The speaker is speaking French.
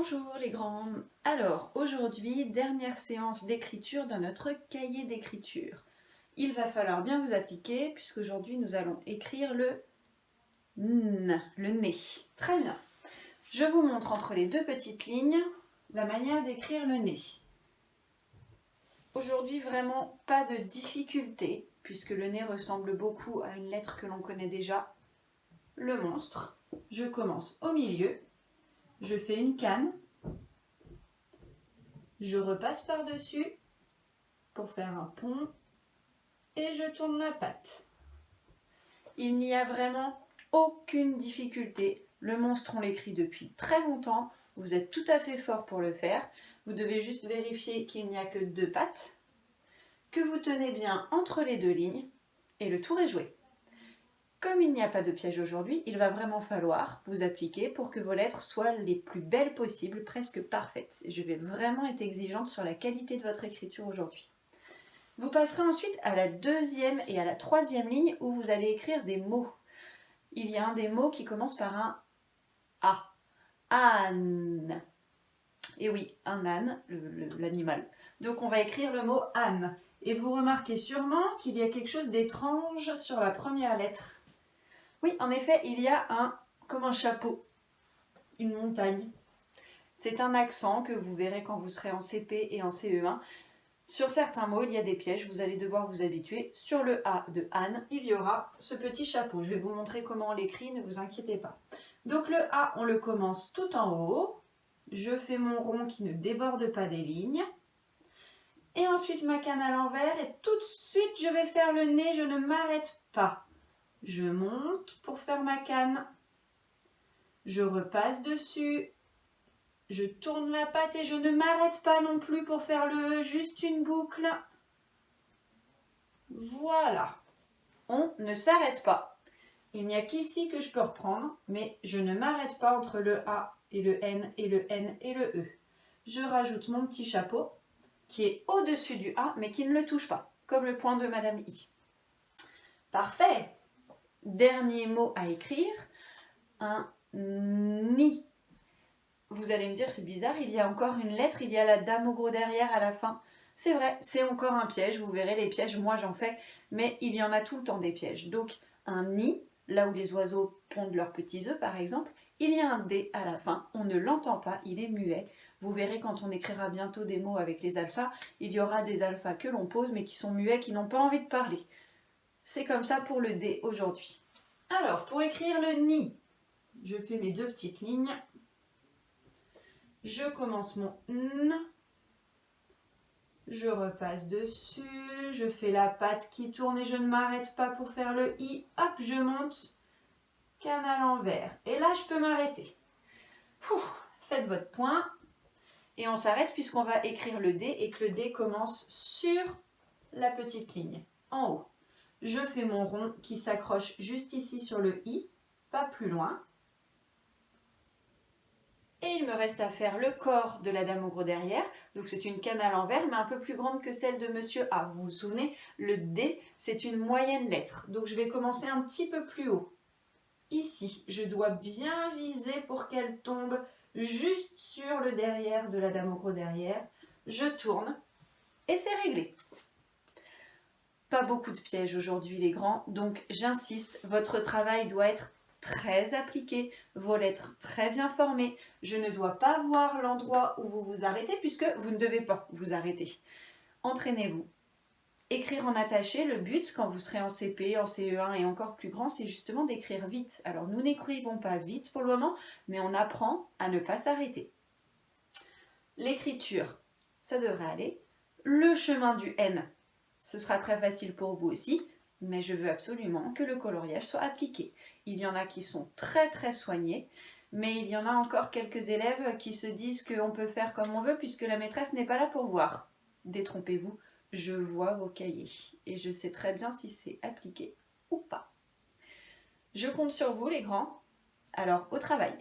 Bonjour les grands. Alors aujourd'hui, dernière séance d'écriture dans notre cahier d'écriture. Il va falloir bien vous appliquer puisqu'aujourd'hui nous allons écrire le N, le nez. Très bien. Je vous montre entre les deux petites lignes la manière d'écrire le nez. Aujourd'hui vraiment pas de difficulté puisque le nez ressemble beaucoup à une lettre que l'on connaît déjà, le monstre. Je commence au milieu, je fais une canne. Je repasse par-dessus pour faire un pont et je tourne la patte. Il n'y a vraiment aucune difficulté. Le monstre, on l'écrit depuis très longtemps. Vous êtes tout à fait fort pour le faire. Vous devez juste vérifier qu'il n'y a que 2 pattes, que vous tenez bien entre les 2 lignes et le tour est joué. Comme il n'y a pas de piège aujourd'hui, il va vraiment falloir vous appliquer pour que vos lettres soient les plus belles possibles, presque parfaites. Je vais vraiment être exigeante sur la qualité de votre écriture aujourd'hui. Vous passerez ensuite à la 2e et à la 3e ligne où vous allez écrire des mots. Il y a un des mots qui commence par un A. Âne. Et oui, un âne, l'animal. Donc on va écrire le mot âne. Et vous remarquez sûrement qu'il y a quelque chose d'étrange sur la première lettre. Oui, en effet, il y a comme un chapeau, une montagne. C'est un accent que vous verrez quand vous serez en CP et en CE1. Sur certains mots, il y a des pièges, vous allez devoir vous habituer. Sur le A de Anne, il y aura ce petit chapeau. Je vais vous montrer comment on l'écrit, ne vous inquiétez pas. Donc le A, on le commence tout en haut. Je fais mon rond qui ne déborde pas des lignes. Et ensuite ma canne à l'envers et tout de suite je vais faire le nez, je ne m'arrête pas. Je monte pour faire ma canne. Je repasse dessus. Je tourne la patte et je ne m'arrête pas non plus pour faire le E, juste une boucle. Voilà. On ne s'arrête pas. Il n'y a qu'ici que je peux reprendre, mais je ne m'arrête pas entre le A et le N et le N et le E. Je rajoute mon petit chapeau qui est au-dessus du A, mais qui ne le touche pas, comme le point de Madame I. Parfait. Dernier mot à écrire, un ni. Vous allez me dire, c'est bizarre, il y a encore une lettre, il y a la dame au gros derrière à la fin. C'est vrai, c'est encore un piège, vous verrez les pièges, moi j'en fais, mais il y en a tout le temps des pièges. Donc un nid, là où les oiseaux pondent leurs petits œufs par exemple, il y a un D à la fin, on ne l'entend pas, il est muet. Vous verrez quand on écrira bientôt des mots avec les alphas, il y aura des alphas que l'on pose mais qui sont muets, qui n'ont pas envie de parler. C'est comme ça pour le D aujourd'hui. Alors, pour écrire le ni, je fais mes 2 petites lignes. Je commence mon N, je repasse dessus, je fais la patte qui tourne et je ne m'arrête pas pour faire le I. Hop, je monte, canne à l'envers. Et là, je peux m'arrêter. Faites votre point. Et on s'arrête puisqu'on va écrire le D et que le D commence sur la petite ligne, en haut. Je fais mon rond qui s'accroche juste ici sur le I, pas plus loin. Et il me reste à faire le corps de la dame au gros derrière. Donc c'est une canne à l'envers, mais un peu plus grande que celle de Monsieur A. Vous vous souvenez, le D, c'est une moyenne lettre. Donc je vais commencer un petit peu plus haut. Ici, je dois bien viser pour qu'elle tombe juste sur le derrière de la dame au gros derrière. Je tourne et c'est réglé. Pas beaucoup de pièges aujourd'hui les grands, donc j'insiste, votre travail doit être très appliqué, vos lettres très bien formées. Je ne dois pas voir l'endroit où vous vous arrêtez puisque vous ne devez pas vous arrêter. Entraînez-vous. Écrire en attaché, le but quand vous serez en CP, en CE1 et encore plus grand, c'est justement d'écrire vite. Alors nous n'écrivons pas vite pour le moment, mais on apprend à ne pas s'arrêter. L'écriture, ça devrait aller. Le chemin du N, ce sera très facile pour vous aussi, mais je veux absolument que le coloriage soit appliqué. Il y en a qui sont très très soignés, mais il y en a encore quelques élèves qui se disent qu'on peut faire comme on veut puisque la maîtresse n'est pas là pour voir. Détrompez-vous, je vois vos cahiers et je sais très bien si c'est appliqué ou pas. Je compte sur vous les grands, alors au travail.